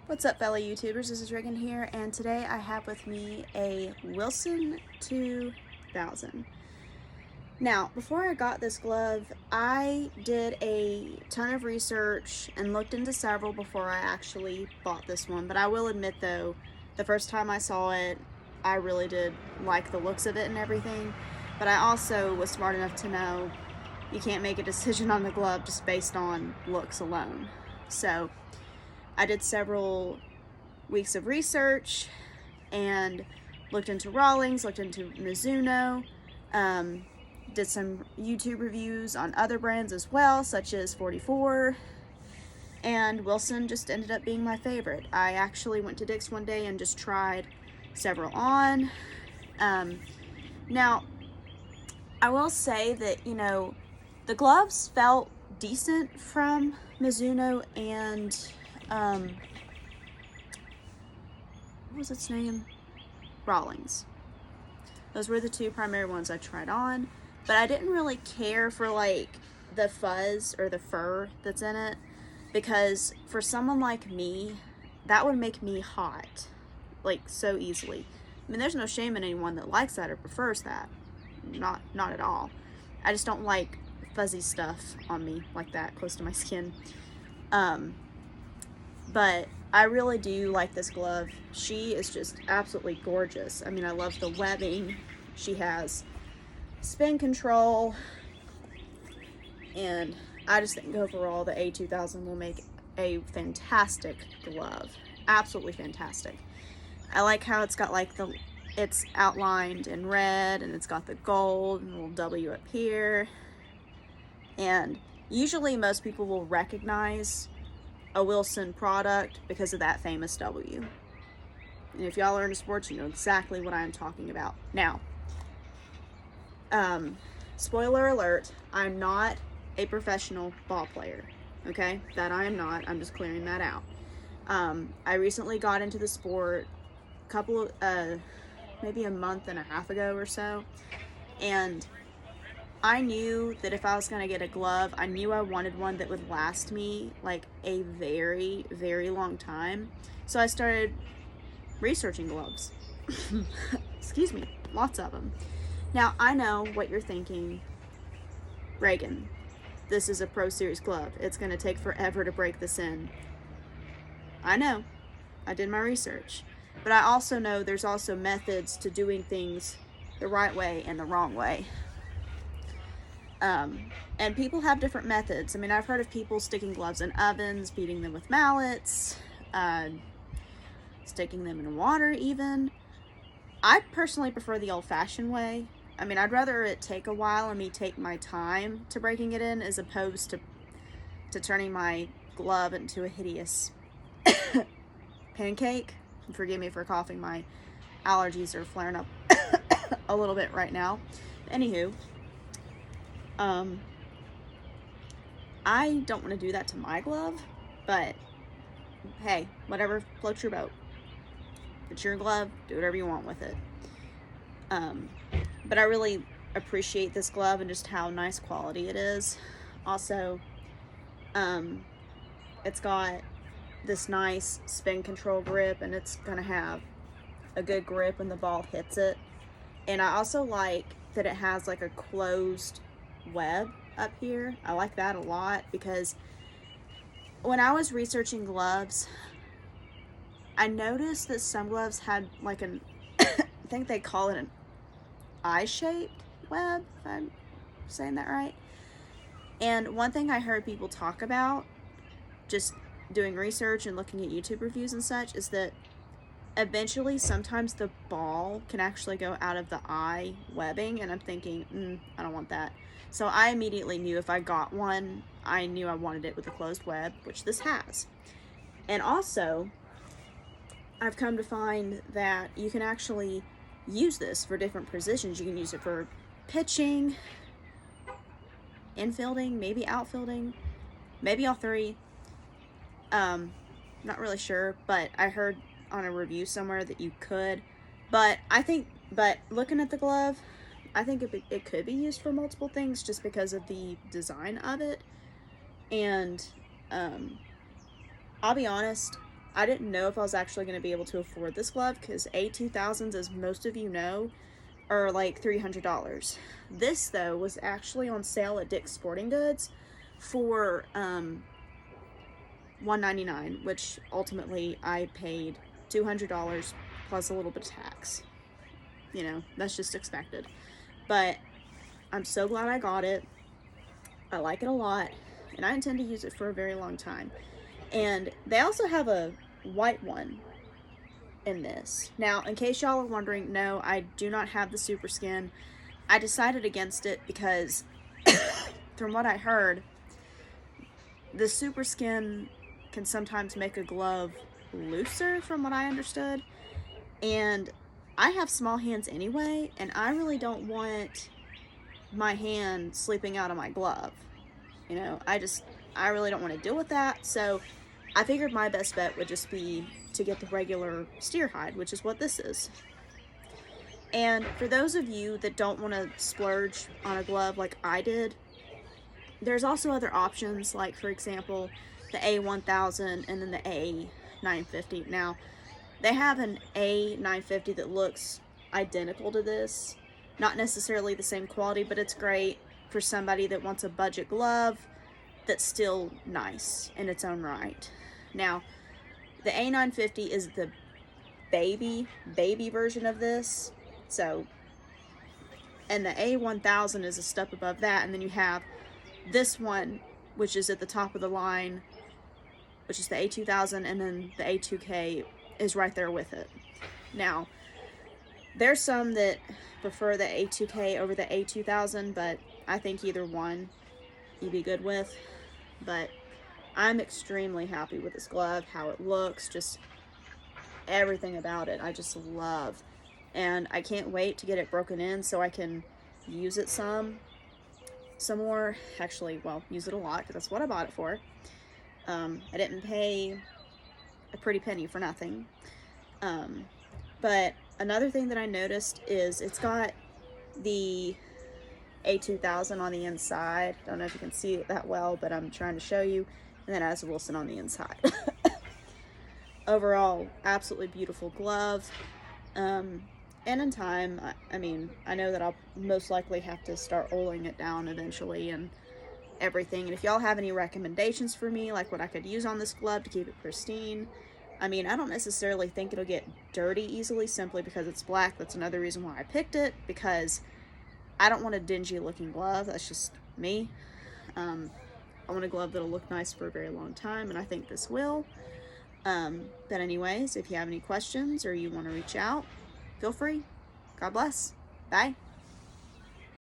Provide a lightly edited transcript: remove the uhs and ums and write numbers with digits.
What's up, fellow YouTubers? This is Reagan here, and today I have with me a Wilson 2000. Now, before I got this glove, I did a ton of research and looked into several before I actually bought this one. But I will admit, though, the first time I saw it, I really did like the looks of it and everything. But I also was smart enough to know you can't make a decision on the glove just based on looks alone. So I did several weeks of research and looked into Rawlings, looked into Mizuno, did some YouTube reviews on other brands as well, such as 44, and Wilson just ended up being my favorite. I actually went to Dick's one day and just tried several on. Now, I will say that, the gloves felt decent from Mizuno and what was its name? Rawlings. Those were the two primary ones I tried on, but I didn't really care for like the fuzz or the fur that's in it, because for someone like me, that would make me hot, like so easily. I mean, there's no shame in anyone that likes that or prefers that. Not at all. I just don't like fuzzy stuff on me like that, close to my skin. But I really do like this glove. She is just absolutely gorgeous. I mean, I love the webbing. She has spin control. And I just think overall the A2000 will make a fantastic glove. Absolutely fantastic. I like how it's got like it's outlined in red and it's got the gold and a little W up here. And usually most people will recognize a Wilson product because of that famous W. And if y'all are into sports, you know exactly what I'm talking about. Now, spoiler alert, I'm not a professional ball player, okay? That I am not. I'm just clearing that out. I recently got into the sport a couple of, maybe a month and a half ago or so, and I knew that if I was going to get a glove, I knew I wanted one that would last me like a very, very long time. So I started researching gloves. Excuse me, lots of them. Now, I know what you're thinking. Reagan, this is a Pro Series glove. It's going to take forever to break this in. I know. I did my research. But I also know there's also methods to doing things the right way and the wrong way. And people have different methods. I mean, I've heard of people sticking gloves in ovens, beating them with mallets, sticking them in water even. I personally prefer the old-fashioned way. I mean, I'd rather it take a while and me take my time to breaking it in as opposed to turning my glove into a hideous pancake. Forgive me for coughing. My allergies are flaring up a little bit right now. Anywho, I don't want to do that to my glove, but hey, whatever floats your boat. It's your glove, do whatever you want with it. But I really appreciate this glove and just how nice quality it is. Also, it's got this nice spin control grip, and it's gonna have a good grip when the ball hits it. And I also like that it has like a closed web up here. I like that a lot because when I was researching gloves, I noticed that some gloves had like an I think they call it an eye-shaped web, if I'm saying that right. And one thing I heard people talk about just doing research and looking at YouTube reviews and such is that eventually sometimes the ball can actually go out of the eye webbing, and I'm thinking, I don't want that. So I immediately knew if I got one, I knew I wanted it with a closed web, which this has. And also, I've come to find that you can actually use this for different positions. You can use it for pitching, infielding, maybe outfielding, maybe all three. Not really sure, but I heard on a review somewhere that you could. But looking at the glove, I think it could be used for multiple things just because of the design of it. And I'll be honest, I didn't know if I was actually going to be able to afford this glove because A2000s, as most of you know, are like $300. This, though, was actually on sale at Dick's Sporting Goods for $199, which ultimately I paid $200 plus a little bit of tax. You know, that's just expected. But I'm so glad I got it. I like it a lot, and I intend to use it for a very long time. And they also have a white one in this. Now, in case y'all are wondering, no, I do not have the Super Skin. I decided against it because from what I heard, the Super Skin can sometimes make a glove looser, from what I understood. And I have small hands anyway, and I really don't want my hand sleeping out of my glove. You know, I really don't want to deal with that. So I figured my best bet would just be to get the regular steer hide, which is what this is. And for those of you that don't want to splurge on a glove like I did, there's also other options, like for example the A1000 and then the A950. Now they have an A950 that looks identical to this, not necessarily the same quality, but it's great for somebody that wants a budget glove that's still nice in its own right. Now the A950 is the baby version of this. So, and the A1000 is a step above that, and then you have this one, which is at the top of the line, which is the A2000, and then the A2K is right there with it. Now, there's some that prefer the A2K over the A2000, but I think either one you'd be good with. But I'm extremely happy with this glove, how it looks, just everything about it I just love. And I can't wait to get it broken in so I can use it some more. Actually, well, use it a lot because that's what I bought it for. I didn't pay a pretty penny for nothing. But another thing that I noticed is it's got the A2000 on the inside. Don't know if you can see it that well, but I'm trying to show you. And then it has Wilson on the inside. Overall, absolutely beautiful glove. And in time, I mean, I know that I'll most likely have to start oiling it down eventually and everything. And if y'all have any recommendations for me, like what I could use on this glove to keep it pristine, I mean, I don't necessarily think it'll get dirty easily simply because it's black. That's another reason why I picked it, because I don't want a dingy looking glove. That's just me. I want a glove that'll look nice for a very long time, and I think this will. But anyways, if you have any questions or you want to reach out, feel free. God bless. Bye.